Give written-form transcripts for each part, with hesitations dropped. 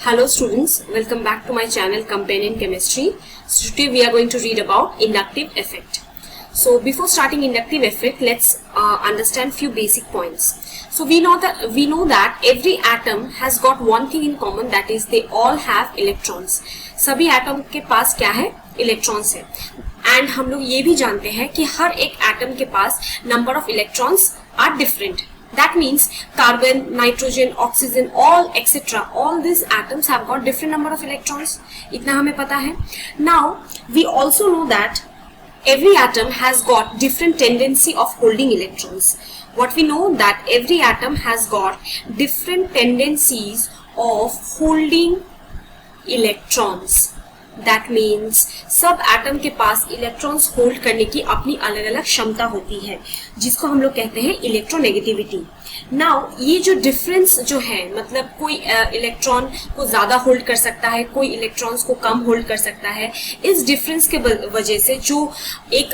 Hello students, welcome back to my channel Companion Chemistry. So today we are going to read about inductive effect. So before starting inductive effect, let's understand few basic points. So we know that every atom has got one thing in common, that is they all have electrons. सभी atom के पास क्या है? Electrons है. And हम लोग ये भी जानते हैं कि हर एक एटम के पास number of electrons are different. That means carbon, nitrogen, oxygen, all etc. All these atoms have got different number of electrons. इतना हमें पता है. Now we also know that every atom has got different tendency of holding electrons. What we know that every atom has got different tendencies of holding electrons. That means सब atom के पास electrons hold करने की अपनी अलग अलग क्षमता होती है, जिसको हम लोग कहते हैं इलेक्ट्रोनेगेटिविटी. नाउ ये जो डिफरेंस जो है, मतलब कोई इलेक्ट्रॉन को ज्यादा होल्ड कर सकता है, कोई इलेक्ट्रॉन्स को कम होल्ड कर सकता है. इस डिफरेंस के वजह से जो एक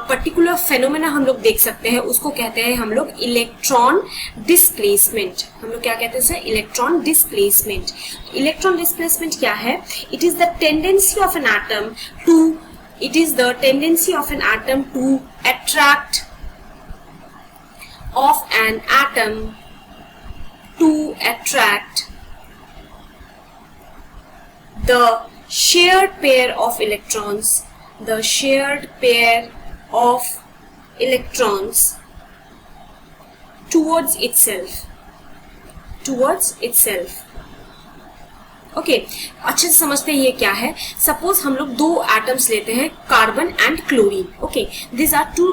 पर्टिकुलर फेनोमेना हम लोग देख सकते हैं, उसको कहते हैं हम लोग इलेक्ट्रॉन डिस्प्लेसमेंट. हम लोग क्या कहते हैं उसे? Electron displacement. इलेक्ट्रॉन डिस्प्लेसमेंट क्या है? It is the tendency of an atom to attract the shared pair of electrons towards itself. Okay, अच्छे से समझते हैं ये क्या है. सपोज हम लोग दो एटम्स लेते हैं, carbon and chlorine. Okay, this are two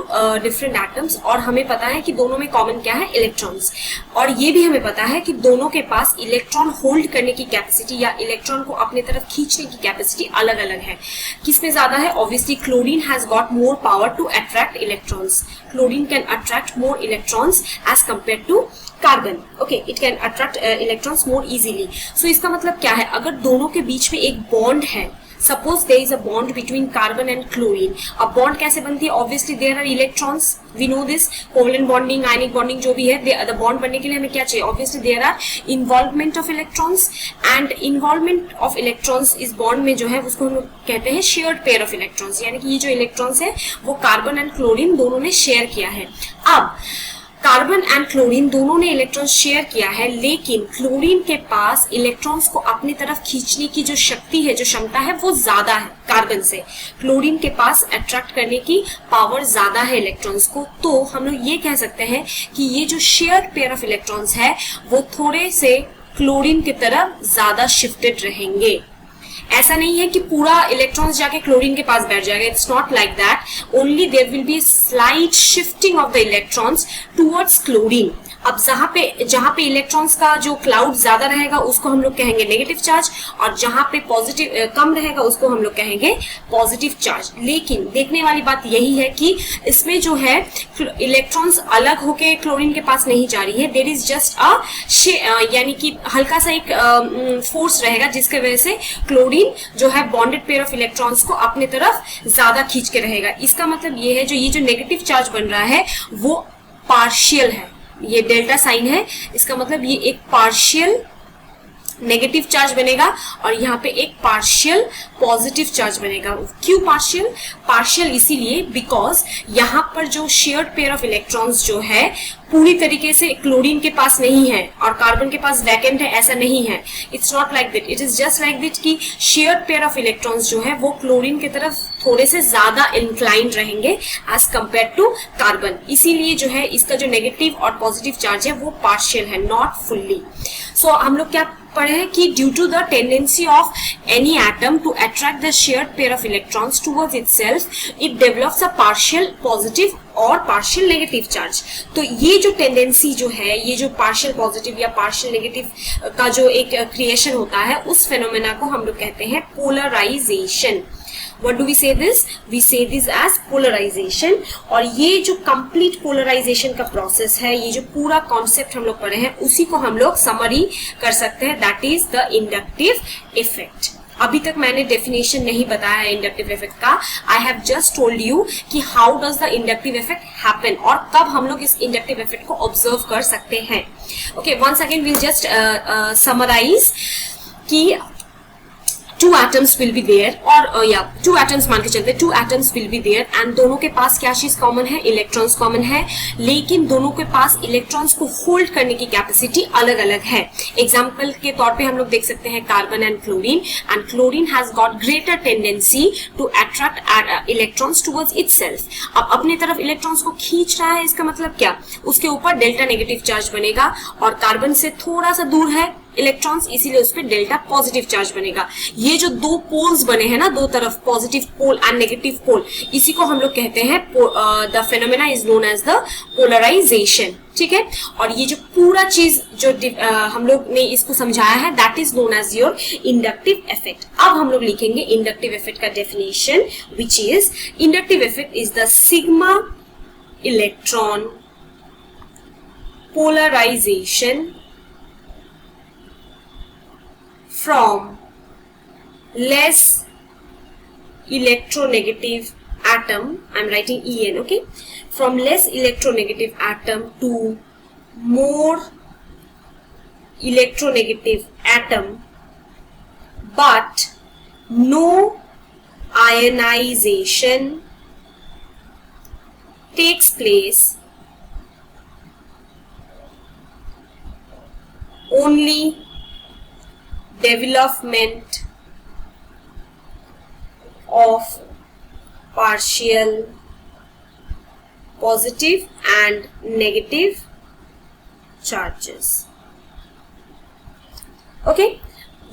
different atoms और हमें पता है कि दोनों में कॉमन क्या है? इलेक्ट्रॉन्स. और ये भी हमें पता है कि दोनों के पास इलेक्ट्रॉन होल्ड करने की कैपेसिटी या इलेक्ट्रॉन को अपने तरफ खींचने की कैपेसिटी अलग अलग है. किसमें ज्यादा है? Obviously chlorine has got more power to attract electrons. Chlorine can attract more electrons as compare to carbon. Okay, it can attract electrons more easily. So इसका मतलब क्या है? अगर दोनों के बीच में एक बॉन्ड है, suppose there is a bond between carbon and chlorine. अब बॉन्ड कैसे बनती है? Obviously there are electrons. We know this. Covalent bonding, ionic bonding जो भी है, द बॉन्ड बनने के लिए हमें क्या चाहिए? Obviously there are involvement of electrons. And involvement of electrons इस बॉन्ड में जो है उसको हम लोग कहते हैं शेयर्ड पेयर ऑफ इलेक्ट्रॉन्स. यानी कि ये जो इलेक्ट्रॉन्स है वो कार्बन एंड क्लोरीन दोनों ने शेयर किया है. अब कार्बन एंड क्लोरीन दोनों ने इलेक्ट्रॉन शेयर किया है, लेकिन क्लोरीन के पास इलेक्ट्रॉन्स को अपनी तरफ खींचने की जो शक्ति है, जो क्षमता है, वो ज्यादा है कार्बन से. क्लोरीन के पास अट्रैक्ट करने की पावर ज्यादा है इलेक्ट्रॉन्स को. तो हम लोग ये कह सकते हैं कि ये जो शेयर्ड पेयर ऑफ इलेक्ट्रॉन्स है वो थोड़े से क्लोरीन की तरफ ज्यादा शिफ्टेड रहेंगे. ऐसा नहीं है कि पूरा इलेक्ट्रॉन्स जाके क्लोरीन के पास बैठ जाएगा. It's not like that. Only there will be slight shifting of the electrons towards chlorine. अब जहां पे इलेक्ट्रॉन्स का जो क्लाउड ज्यादा रहेगा उसको हम लोग कहेंगे नेगेटिव चार्ज, और जहां पे पॉजिटिव कम रहेगा उसको हम लोग कहेंगे पॉजिटिव चार्ज. लेकिन देखने वाली बात यही है कि इसमें जो है इलेक्ट्रॉन्स अलग होके क्लोरीन के पास नहीं जा रही है. देयर इज जस्ट यानी कि हल्का सा एक फोर्स रहेगा जिसके वजह से क्लोरीन जो है बॉन्डेड पेयर ऑफ इलेक्ट्रॉन्स को अपने तरफ ज्यादा खींच के रहेगा. इसका मतलब ये है ये जो नेगेटिव चार्ज बन रहा है वो पार्शियल है. ये डेल्टा साइन है, इसका मतलब ये एक पार्शियल नेगेटिव चार्ज बनेगा और यहाँ पे एक पार्शियल पॉजिटिव चार्ज बनेगा. क्यों पार्शियल? पार्शियल इसीलिए बिकॉज यहाँ पर जो शेयर्ड पेयर ऑफ इलेक्ट्रॉन्स जो है पूरी तरीके से क्लोरीन के पास नहीं है और कार्बन के पास वैकेंट है, ऐसा नहीं है. It's not like that. It is just like that कि शेयर्ड पेयर ऑफ इलेक्ट्रॉन्स जो है वो क्लोरीन की तरफ थोड़े से ज्यादा इंक्लाइंड रहेंगे एज कंपेयर टू कार्बन. इसीलिए जो है इसका जो नेगेटिव और पॉजिटिव चार्ज है वो पार्शियल है, नॉट फुल्ली. सो हम लोग क्या पढ़े हैं कि due to the tendency of any atom to attract the shared pair of electrons towards itself, it develops a partial positive और पार्शियल नेगेटिव चार्ज. तो ये जो टेंडेंसी जो है, ये जो पार्शियल पॉजिटिव या पार्शियल नेगेटिव का जो एक क्रिएशन होता है, उस फेनोमेना को हम लोग कहते हैं polarisation. What do we say this? We say this as polarization. और ये जो complete polarization का process है, ये जो पूरा concept हम लोग पढ़े हैं, उसी को हम लोग summary कर सकते हैं. That is the inductive effect. अभी तक मैंने डेफिनेशन नहीं बताया है इंडक्टिव इफेक्ट का. I have just told you कि how does the inductive effect happen और कब हम लोग इस इंडक्टिव इफेक्ट को ऑब्जर्व कर सकते हैं. Okay, once again will just summarise कि two atoms will be there, और या टू एटम्स मान के चलते, two atoms will be there and दोनों के पास क्या चीज कॉमन है, इलेक्ट्रॉन्स कॉमन है, लेकिन दोनों के पास इलेक्ट्रॉन्स को होल्ड करने की कैपेसिटी अलग अलग है। एग्जाम्पल के तौर पे हम लोग देख सकते हैं carbon and chlorine has got greater tendency to attract electrons towards itself. अब अपने तरफ इलेक्ट्रॉन्स को खींच रहा है, इसका मतलब क्या, उसके ऊपर डेल्टा नेगेटिव चार्ज बनेगा, और कार्बन से थोड़ा सा दूर है इलेक्ट्रॉन्स, इसीलिए उस पर डेल्टा पॉजिटिव चार्ज बनेगा। ये जो दो पोल्स बने हैं ना, दो तरफ positive pole and negative pole, इसी को हम लोग कहते हैं the phenomena is known as the polarization. ठीक है, और ये जो पूरा चीज जो हम लोग ने इसको समझाया है, that is known as your inductive effect. अब हम लोग लिखेंगे इंडक्टिव इफेक्ट का definition, which is inductive effect is the sigma electron polarization from less electronegative atom, I'm writing En, okay, from less electronegative atom to more electronegative atom, but no ionization takes place, only development of partial positive and negative charges. Okay,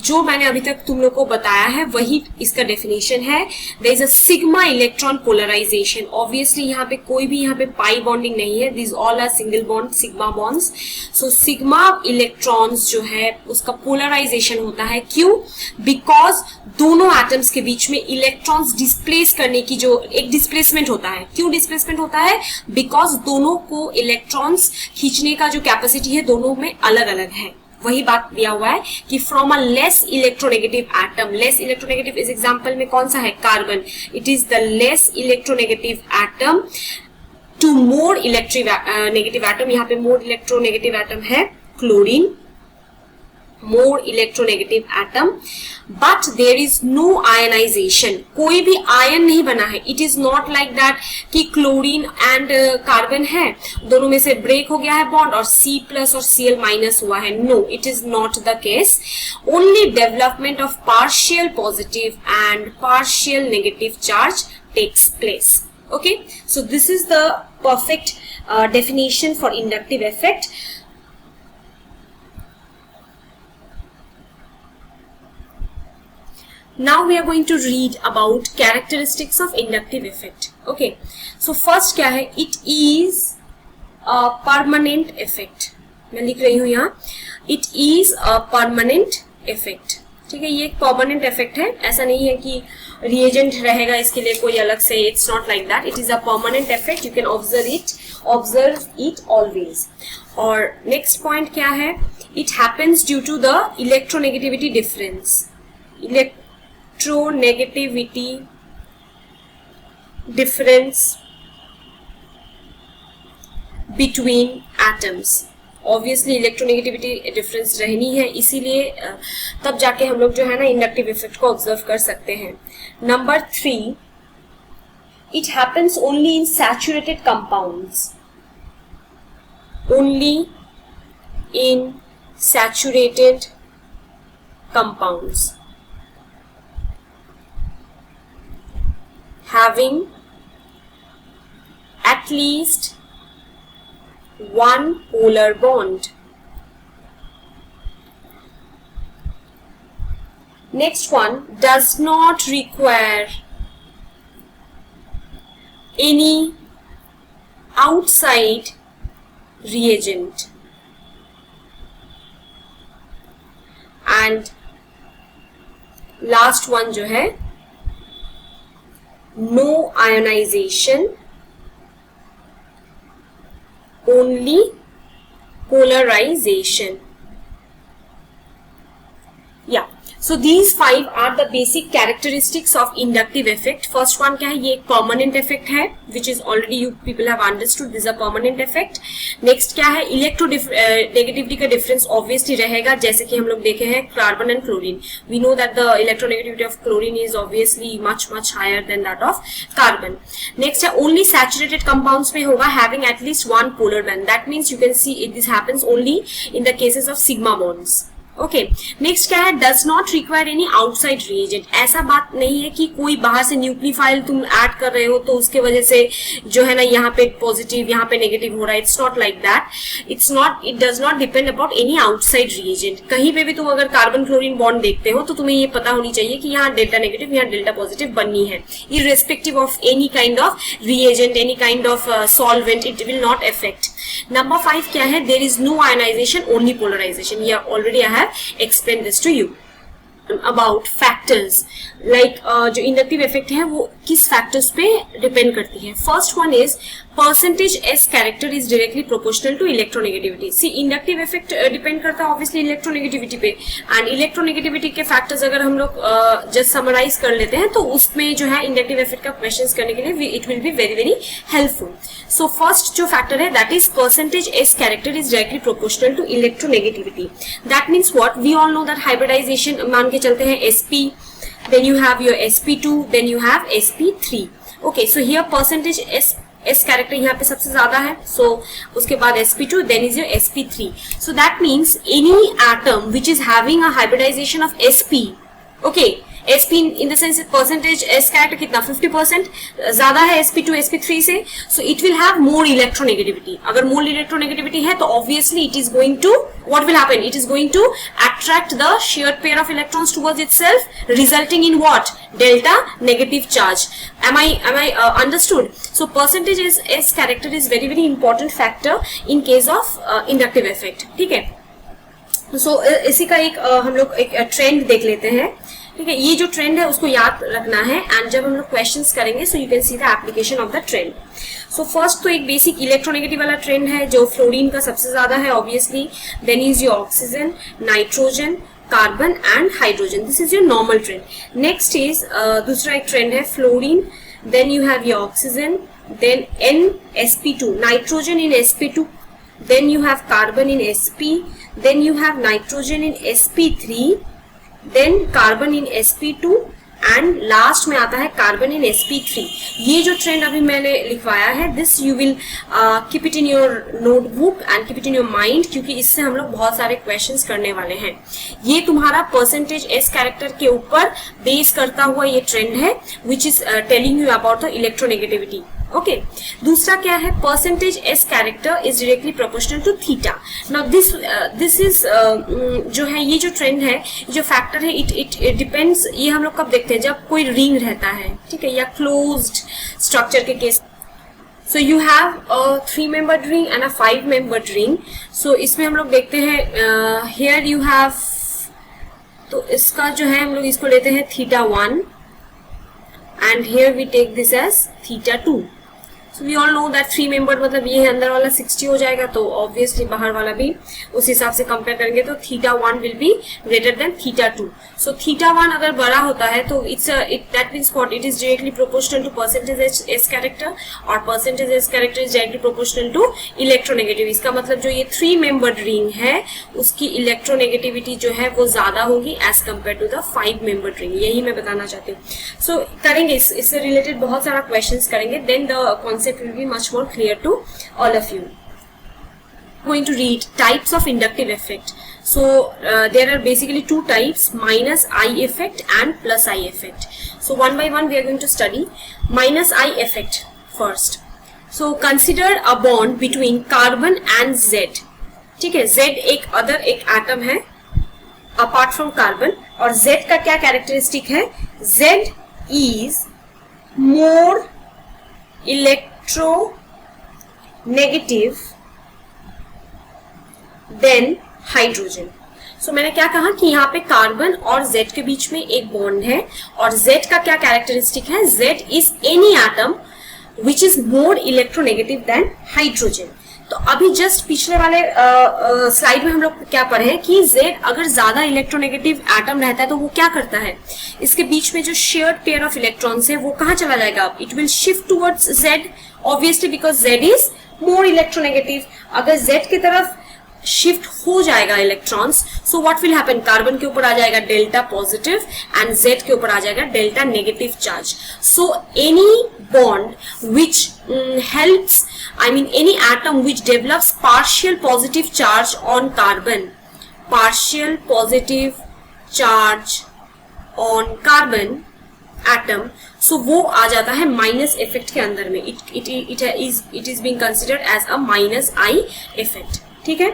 जो मैंने अभी तक तुम लोग को बताया है वही इसका डेफिनेशन है। There is a sigma electron polarization. Obviously यहाँ पे कोई भी यहाँ पे पाई बॉन्डिंग नहीं है, this all are single bond sigma bonds. So sigma electrons जो है उसका पोलराइजेशन होता है, क्यों? बिकॉज दोनों एटम्स के बीच में इलेक्ट्रॉन्स डिस्प्लेस करने की जो एक डिस्प्लेसमेंट होता है। क्यों डिस्प्लेसमेंट होता है? बिकॉज दोनों को इलेक्ट्रॉन्स खींचने का जो कैपेसिटी है दोनों में अलग अलग है। वही बात दिया हुआ है कि from a less electronegative atom, less electronegative इस एग्जांपल में कौन सा है? Carbon. It is the less electronegative atom to more electronegative atom, यहाँ पे मोर इलेक्ट्रोनेगेटिव एटम है chlorine, more electronegative atom, but there is no ionization, कोई भी आयन नहीं बना है। It is not like that कि क्लोरीन एंड कार्बन है, दोनों में से ब्रेक हो गया है बॉन्ड और C प्लस और Cl माइनस हुआ है। No, it is not the case. Only development of partial positive and partial negative charge takes place. Okay, so this is the perfect definition for inductive effect. Now we are going to read about characteristics of inductive effect. Okay, so first क्या है? It is a permanent effect. मैं लिख रही हूँ यहाँ, it is a permanent effect. ठीक है, ये एक permanent effect है, ऐसा नहीं है कि reagent रहेगा इसके लिए कोई अलग से, it's not like that. It is a permanent effect. You can observe it always. और next point क्या है? It happens due to the electronegativity difference. Electronegativity difference between atoms. Obviously electronegativity difference रहनी है, इसीलिए तब जाके हम लोग जो है ना इंडक्टिव इफेक्ट को ऑब्जर्व कर सकते हैं। Number 3, it happens only in saturated compounds. Only in saturated compounds having at least one polar bond. Next one, does not require any outside reagent. And last one जो है, no ionization, only polarization. Yeah. So these 5 are the basic characteristics of inductive effect. First one क्या है, ये एक permanent effect है, which is already you people have understood. This is a permanent effect. Next क्या है, electronegativity का difference obviously रहेगा, जैसे कि हम लोग देखे हैं carbon and chlorine. We know that the electronegativity of chlorine is obviously much higher than that of carbon. Next है, only saturated compounds में होगा having at least one polar band. That means you can see this happens only in the cases of sigma bonds. Okay next क्या है, does not require any outside reagent. ऐसा बात नहीं है कि कोई बाहर से न्यूक्लियोफाइल तुम ऐड कर रहे हो तो उसके वजह से जो है ना यहाँ पे पॉजिटिव यहाँ पे नेगेटिव हो रहा है. It's not like that. It does not depend about any outside reagent. कहीं पे भी तुम अगर कार्बन क्लोरीन बॉन्ड देखते हो तो तुम्हें ये पता होनी चाहिए कि यहाँ डेल्टा नेगेटिव यहाँ डेल्टा पॉजिटिव बननी है. Irrespective of any kind of reagent, any kind of solvent, it will not affect. Number 5 क्या है, there is no ionisation, only polarisation. ये already I have explain this to you. About factors like जो inductive effect है वो किस factors पे depend करती है. First one is percentage s character is directly proportional to electronegativity. See inductive effect depend करता है ऑब्वियसली इलेक्ट्रोनेगेटिविटी पे, एंड इलेक्ट्रोनेगेटिविटी के फैक्टर्स अगर हम लोग जस्ट समराइज कर लेते हैं तो उसमें जो है इंडक्टिव इफेक्ट का क्वेश्चंस करने के लिए it will be very very helpful. So first जो फैक्टर है that is percentage s character is directly proportional to electronegativity. That means what, we all know that hybridization मान के चलते हैं sp, then you have your sp2, then you have sp3. okay, so here percentage s character यहाँ पे सबसे ज्यादा है, so उसके बाद sp2, then is your sp3. so that means any atom which is having a hybridization of sp, okay, sp in the sense percentage s character कितना 50% ज्यादा है sp2 sp3 से, so it will have more electronegativity. अगर more electronegativity है तो obviously it is going to, what will happen, it is going to attract the shared pair of electrons towards itself, resulting in what, delta negative charge. Am I understood? So percentage s character is very very important factor in case of inductive effect. ठीक है, so इसी का एक हम लोग एक trend देख लेते हैं. ठीक है, ये जो ट्रेंड है उसको याद रखना है, एंड जब हम लोग क्वेश्चंस करेंगे so you can see the application of the trend. So first तो एक बेसिक इलेक्ट्रोनेगेटिव वाला ट्रेंड है जो फ्लोरीन का सबसे ज्यादा है obviously. Then is your oxygen, nitrogen, carbon and hydrogen. This is your normal trend. Next is दूसरा एक ट्रेंड है fluorine, then you have your oxygen, then NsP2, nitrogen in sp2, then you have carbon in sp, then you have nitrogen in sp3, then carbon in sp2, and last में आता है carbon in sp3. ये जो trend अभी मैंने लिखवाया है, this you will keep it in your notebook and keep it in your mind, क्योंकि इससे हम लोग बहुत सारे क्वेश्चंस करने वाले हैं. ये तुम्हारा परसेंटेज एस कैरेक्टर के ऊपर बेस करता हुआ ये ट्रेंड है which is telling you about the electronegativity. Okay, दूसरा क्या है, percentage s character is directly proportional to theta. Now this is जो है ये जो ट्रेंड है, जो फैक्टर है, इट डिपेंड्स. ये हम लोग कब देखते हैं, जब कोई रिंग रहता है, ठीक है, या क्लोज्ड स्ट्रक्चर के case. So you have a 3-membered ring and a 5-membered ring. सो इसमें हम लोग देखते हैं हियर यू हैव, तो इसका जो है हम लोग इसको लेते हैं θ1 and here we take this as θ2. So we all know that 3-membered मतलब ये है अंदर वाला 60 हो जाएगा, तो obviously बाहर वाला भी उस हिसाब से कंपेयर करेंगे तो θ1 will be greater than θ2. So θ1 अगर बड़ा होता है तो that means what, it is directly proportional to percentage S character, और percentage S character is directly proportional to electronegativity. इसका मतलब जो ये 3-membered ring है उसकी electronegativity जो है वो ज्यादा होगी as compared to the 5-membered ring. यही मैं बताना चाहती हूँ. So करेंगे इससे रिलेटेड बहुत सारा क्वेश्चंस करेंगे, then the concept will be much more clear to all of you. Going to read types of inductive effect. So there are basically two types, minus I effect and plus I effect. So one by one we are going to study minus I effect first. So consider a bond between carbon and Z. ठीक है, Z एक एक atom है apart from carbon, और Z का क्या characteristic है, Z is more electronegative than hydrogen. So मैंने क्या कहा कि यहाँ पे कार्बन और Z के बीच में एक बॉन्ड है, और Z का क्या कैरेक्टरिस्टिक है, Z is any atom which is more electronegative than hydrogen. तो अभी जस्ट पिछले वाले स्लाइड में हम लोग क्या पढ़े कि Z अगर ज्यादा इलेक्ट्रोनेगेटिव एटम रहता है तो वो क्या करता है, इसके बीच में जो शेयर्ड पेयर ऑफ इलेक्ट्रॉन्स है वो कहाँ चला जाएगा, it will shift towards Z, obviously because Z is more electronegative. अगर Z की तरफ शिफ्ट हो जाएगा electrons, so what will happen, carbon के ऊपर आ जाएगा डेल्टा पॉजिटिव एंड Z के ऊपर आ जाएगा delta negative charge. So any bond which helps, I mean any atom which develops partial positive charge on carbon, partial positive charge on carbon atom, so वो आ जाता है minus effect के अंदर में. it is being considered as a minus I effect. ठीक है.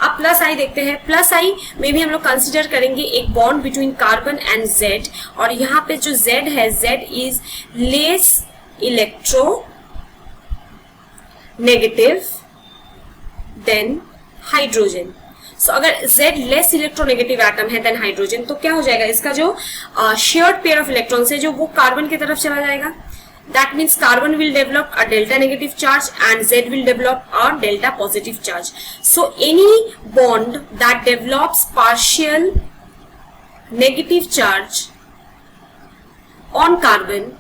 अब plus आई देखते हैं. प्लस आई में भी हम लोग कंसिडर करेंगे एक bond between carbon and Z, और यहाँ पे जो Z है, Z is less electronegative than hydrogen. So अगर Z लेस इलेक्ट्रोनेगेटिव एटम है देन हाइड्रोजन, तो क्या हो जाएगा, इसका जो शेयर्ड पेयर ऑफ इलेक्ट्रॉन्स है जो वो कार्बन की तरफ चला जाएगा. That means carbon will develop a delta negative charge and Z will develop a delta positive charge. So any bond that develops partial negative charge on carbon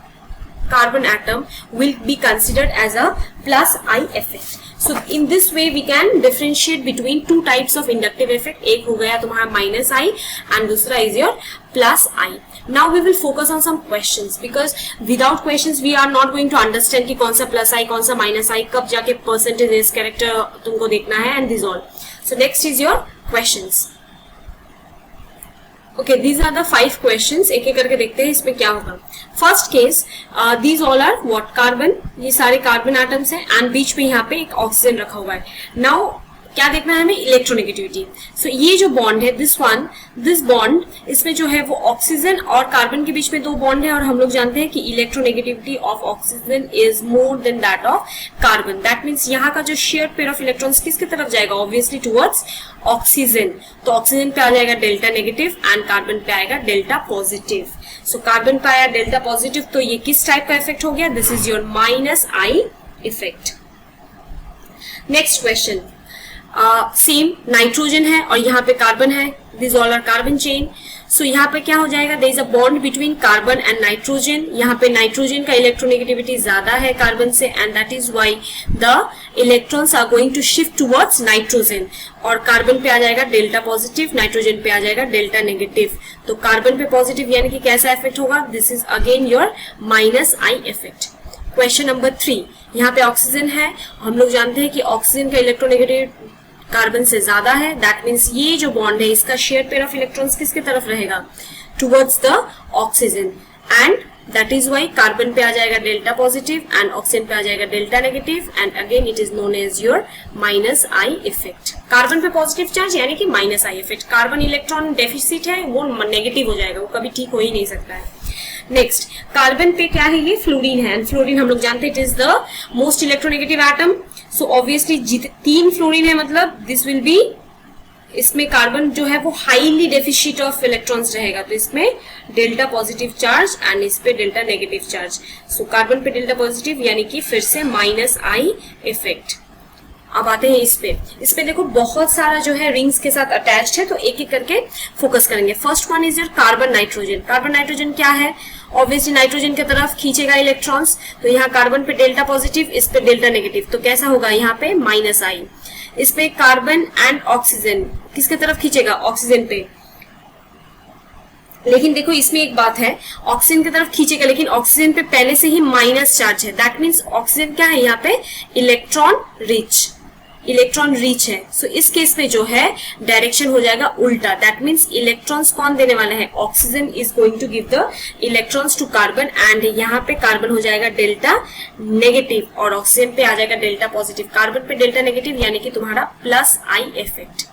atom will be considered as a plus I effect. So in this way we can differentiate between two types of inductive effect. एक हो गया तुम्हारा minus I and दूसरा is your plus I. Now we will focus on some questions because without questions we are not going to understand कि कौन सा plus I कौन सा minus I, कब जाके percentage is character तुमको देखना है and this all. So next is your questions. Okay, these are the 5 questions. एक एक करके देखते हैं इसमें क्या होगा. First case, these all are what, carbon, ये सारे कार्बन एटम्स हैं एंड बीच में यहाँ पे एक ऑक्सीजन रखा हुआ है. नाउ क्या देखना है हमें, इलेक्ट्रोनेगेटिविटी. सो ये जो बॉन्ड है दिस बॉन्ड, इसमें जो है वो ऑक्सीजन और कार्बन के बीच में 2 बॉन्ड है और हम लोग जानते हैं कि electronegativity of oxygen is more than that of carbon. That means यहाँ का जो शेयर्ड पेयर ऑफ इलेक्ट्रॉन्स किसकी तरफ जाएगा, ऑब्वियसली टुवर्ड्स ऑक्सीजन. तो ऑक्सीजन पे आ जाएगा डेल्टा नेगेटिव एंड कार्बन पे आएगा डेल्टा पॉजिटिव. सो कार्बन पे आया डेल्टा पॉजिटिव, तो ये किस टाइप का इफेक्ट हो गया, this is your minus I effect. Next question, same nitrogen है और यहाँ पे कार्बन है, this all are carbon chain. So यहाँ पे क्या हो जाएगा, there is a bond between carbon and nitrogen. यहाँ पे नाइट्रोजन का इलेक्ट्रोनेगेटिविटी ज्यादा है कार्बन से and that is why the electrons are going to shift towards nitrogen. और कार्बन पे आ जाएगा डेल्टा पॉजिटिव, नाइट्रोजन पे आ जाएगा डेल्टा नेगेटिव. तो कार्बन पे पॉजिटिव यानी कि कैसा इफेक्ट होगा, this is again your minus I effect. Question number 3, यहाँ पे ऑक्सीजन है, हम लोग जानते हैं कि ऑक्सीजन का इलेक्ट्रोनेगेटिव कार्बन से ज्यादा है. दैट मीन्स ये जो बॉन्ड है इसका शेयर पेयर ऑफ इलेक्ट्रॉन्स किसके तरफ रहेगा, towards the oxygen. And that is why carbon पे आ जाएगा डेल्टा पॉजिटिव एंड ऑक्सीजन पे आ जाएगा delta negative and again it is known as your minus I effect. Carbon पे पॉजिटिव चार्ज यानी कि minus I effect. Carbon electron deficit है, वो नेगेटिव हो जाएगा, वो कभी ठीक हो ही नहीं सकता है. नेक्स्ट, कार्बन पे क्या है, ये फ्लोरीन है एंड फ्लोरीन हम लोग जानते हैं it is the most electronegative atom. So obviously 3 fluorine है, मतलब दिस विल बी, इसमें कार्बन जो है वो हाईली डेफिशिट ऑफ इलेक्ट्रॉन्स रहेगा, तो इसमें डेल्टा पॉजिटिव चार्ज एंड इस पे delta negative charge. So carbon पे डेल्टा पॉजिटिव यानी कि फिर से माइनस आई इफेक्ट. अब आते हैं इस पे देखो बहुत सारा जो है रिंग्स के साथ अटैच्ड है, तो एक एक करके फोकस करेंगे. First one is your carbon nitrogen. Carbon nitrogen क्या है, ऑब्वियसली नाइट्रोजन की तरफ खींचेगा इलेक्ट्रॉन्स, तो यहाँ कार्बन पे डेल्टा पॉजिटिव, इस पे डेल्टा नेगेटिव, तो कैसा होगा यहाँ पे माइनस आई. इस पे कार्बन एंड ऑक्सीजन किसके तरफ खींचेगा, ऑक्सीजन पे. लेकिन देखो इसमें एक बात है, ऑक्सीजन की तरफ खींचेगा लेकिन ऑक्सीजन पे पहले से ही माइनस चार्ज है. दैट मीन्स ऑक्सीजन क्या है यहाँ पे, इलेक्ट्रॉन रिच है. सो इस केस में जो है डायरेक्शन हो जाएगा उल्टा. दैट मीन्स इलेक्ट्रॉन्स कौन देने वाले हैं, oxygen is going to give the electrons to carbon and यहाँ पे कार्बन हो जाएगा डेल्टा नेगेटिव और ऑक्सीजन पे आ जाएगा डेल्टा पॉजिटिव. कार्बन पे डेल्टा नेगेटिव यानी कि तुम्हारा प्लस आई इफेक्ट.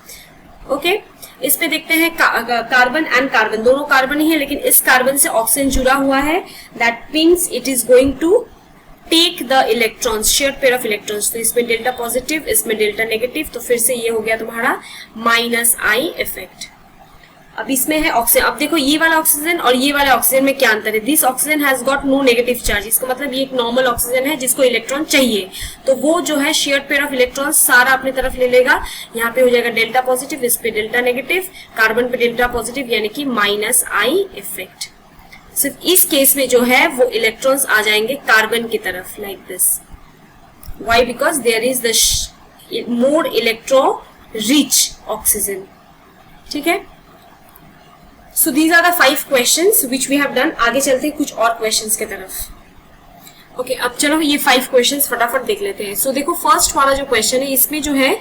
ओके, इस पे देखते हैं कार्बन एंड कार्बन, दोनों कार्बन ही है लेकिन इस कार्बन से ऑक्सीजन जुड़ा हुआ है. That means it is going to take the electrons, shared pair of electrons. तो इसमें डेल्टा पॉजिटिव, इसमें डेल्टा नेगेटिव, तो फिर से ये हो गया तुम्हारा माइनस आई इफेक्ट. अब इसमें है ऑक्सीजन। अब देखो ये वाला ऑक्सीजन और ये वाला ऑक्सीजन में क्या अंतर है। This oxygen has got no negative charge, इसका मतलब ये एक नॉर्मल ऑक्सीजन है जिसको इलेक्ट्रॉन चाहिए, तो वो जो है शेयर्ड पेयर ऑफ इलेक्ट्रॉन सारा अपनी तरफ ले लेगा। यहाँ पे हो जाएगा डेल्टा पॉजिटिव, इस पे डेल्टा नेगेटिव, कार्बन पे डेल्टा पॉजिटिव, यानी कि माइनस आई इफेक्ट। सिर्फ इस केस में जो है वो इलेक्ट्रॉन्स आ जाएंगे कार्बन की तरफ, like this. Why? Because there is the more electro rich oxygen. ठीक है, so these are the 5 questions which we have done. आगे चलते हैं कुछ और क्वेश्चंस की तरफ। ओके, अब चलो ये 5 क्वेश्चंस फटाफट देख लेते हैं। सो देखो फर्स्ट वाला जो क्वेश्चन है इसमें जो है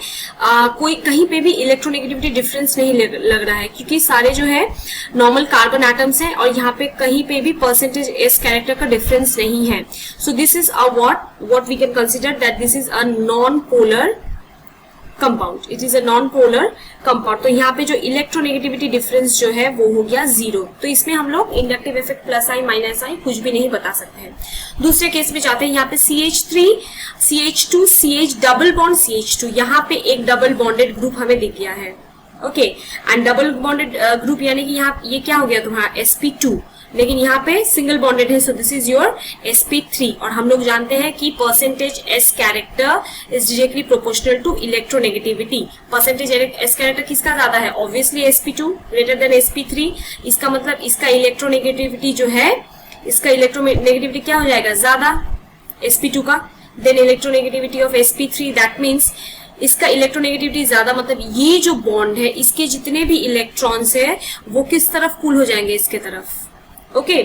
कोई कहीं पे भी इलेक्ट्रोनेगेटिविटी डिफरेंस नहीं लग रहा है, क्योंकि सारे जो है नॉर्मल कार्बन एटम्स हैं और यहाँ पे कहीं पे भी परसेंटेज एस कैरेक्टर का डिफरेंस नहीं है। So this is a what we can consider that this is a non polar compound, it is a non polar compound. तो यहाँ पे जो इलेक्ट्रोनेगेटिविटी डिफरेंस जो है वो हो गया 0। तो इसमें हम लोग इंडक्टिव इफेक्ट प्लस आई माइनस आई कुछ भी नहीं बता सकते हैं। दूसरे केस में जाते हैं, यहाँ पे CH3 CH2 CH double bond CH2, यहाँ पे एक डबल बॉन्डेड ग्रुप हमें दिख गया है। Okay, and double bonded group यानी कि यहाँ ये क्या हो गया तुम्हारा sp2, लेकिन यहाँ पे सिंगल बॉन्डेड है, so this is your sp3। और हम लोग जानते हैं कि percentage s character is directly proportional to electronegativity. Percentage s character किसका ज्यादा है? Obviously sp2 greater than sp3। इसका मतलब इसका इलेक्ट्रोनेगेटिविटी जो है, इसका इलेक्ट्रोनेगेटिविटी क्या हो जाएगा? ज्यादा sp2 का। Then electronegativity of sp3, that means इसका इलेक्ट्रोनेगेटिविटी ज्यादा, मतलब ये जो बॉन्ड है इसके जितने भी इलेक्ट्रॉन्स है वो किस तरफ पुल हो जाएंगे? इसके तरफ। Okay,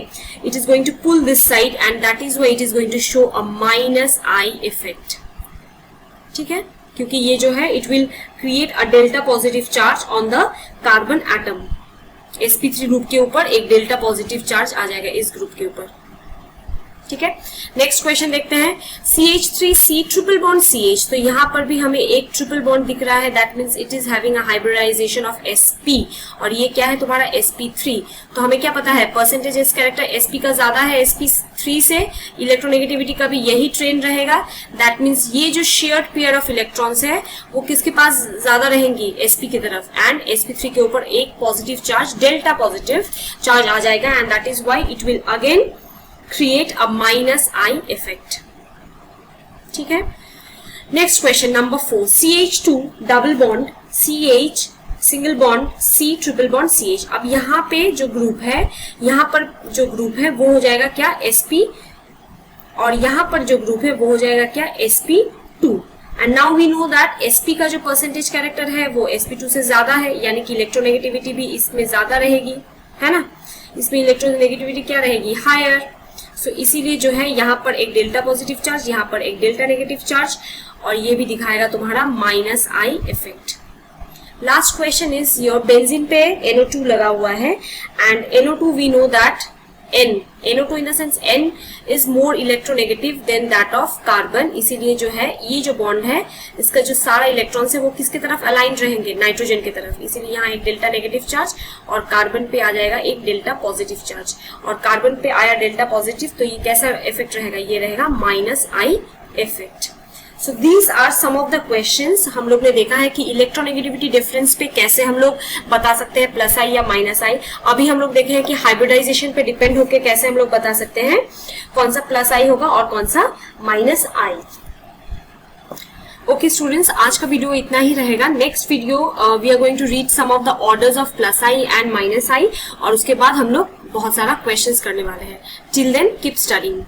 it is going to pull this side and that is why it is going to show a minus I effect. ठीक है, क्योंकि ये जो है it will create a delta positive charge on the carbon atom. sp3 group के ऊपर एक delta positive charge आ जाएगा इस ग्रुप के ऊपर। ठीक है, नेक्स्ट क्वेश्चन देखते हैं। CH3C ट्रिपल बॉन्ड CH, तो यहाँ पर भी हमें एक ट्रिपल बॉन्ड दिख रहा है, that means it is having a hybridization of sp, और ये क्या है तुम्हारा sp3। तो हमें क्या पता है? परसेंटेज एस कैरेक्टर sp का ज्यादा है sp3 से, इलेक्ट्रोनेगेटिविटी का भी यही ट्रेंड रहेगा। दैट मीन्स ये जो शेयर्ड पेयर ऑफ इलेक्ट्रॉन्स है वो किसके पास ज्यादा रहेंगी? sp की तरफ, एंड sp3 के ऊपर एक positive charge, delta positive charge आ जाएगा, and that is why it will again create a minus I effect. ठीक है, next question number 4, CH2 double bond CH single bond C triple bond CH। अब यहाँ पे जो ग्रुप है, यहाँ पर जो ग्रुप है वो हो जाएगा क्या? sp, और यहाँ पर जो ग्रुप है वो हो जाएगा क्या? sp2। And now we know that sp का जो परसेंटेज कैरेक्टर है वो sp2 से ज्यादा है, यानी कि इलेक्ट्रोनेगेटिविटी भी इसमें ज्यादा रहेगी, है ना? इसमें इलेक्ट्रोनेगेटिविटी क्या रहेगी? हायर। सो इसीलिए जो है यहाँ पर एक डेल्टा पॉजिटिव चार्ज, यहाँ पर एक डेल्टा नेगेटिव चार्ज, और ये भी दिखाएगा तुम्हारा minus I effect. Last question is your benzene पे NO2 लगा हुआ है, and NO2 we know that NO2 in the sense N is more electronegative than that of carbon. इसीलिए जो है ये जो बॉन्ड है इसका जो सारा इलेक्ट्रॉन्स है वो किसके तरफ अलाइन रहेंगे? नाइट्रोजन की तरफ। इसीलिए यहाँ एक डेल्टा नेगेटिव चार्ज और कार्बन पे आ जाएगा एक डेल्टा पॉजिटिव चार्ज, और कार्बन पे आया डेल्टा पॉजिटिव, तो ये कैसा इफेक्ट रहेगा? ये रहेगा minus I effect. So these are some of the questions. हम लोग ने देखा है कि इलेक्ट्रोनेगेटिविटी डिफरेंस पे कैसे हम लोग बता सकते हैं प्लस आई या माइनस आई। अभी हम लोग देखे हैं कि हाइब्रिडाइजेशन पे डिपेंड होकर कैसे हम लोग बता सकते हैं कौन सा प्लस आई होगा और कौन सा माइनस आई। ओके स्टूडेंट्स, आज का वीडियो इतना ही रहेगा। Next video we are going to read some of the orders of plus I and minus I, और उसके बाद हम लोग बहुत सारा क्वेश्चंस करने वाले हैं। Till then keep studying.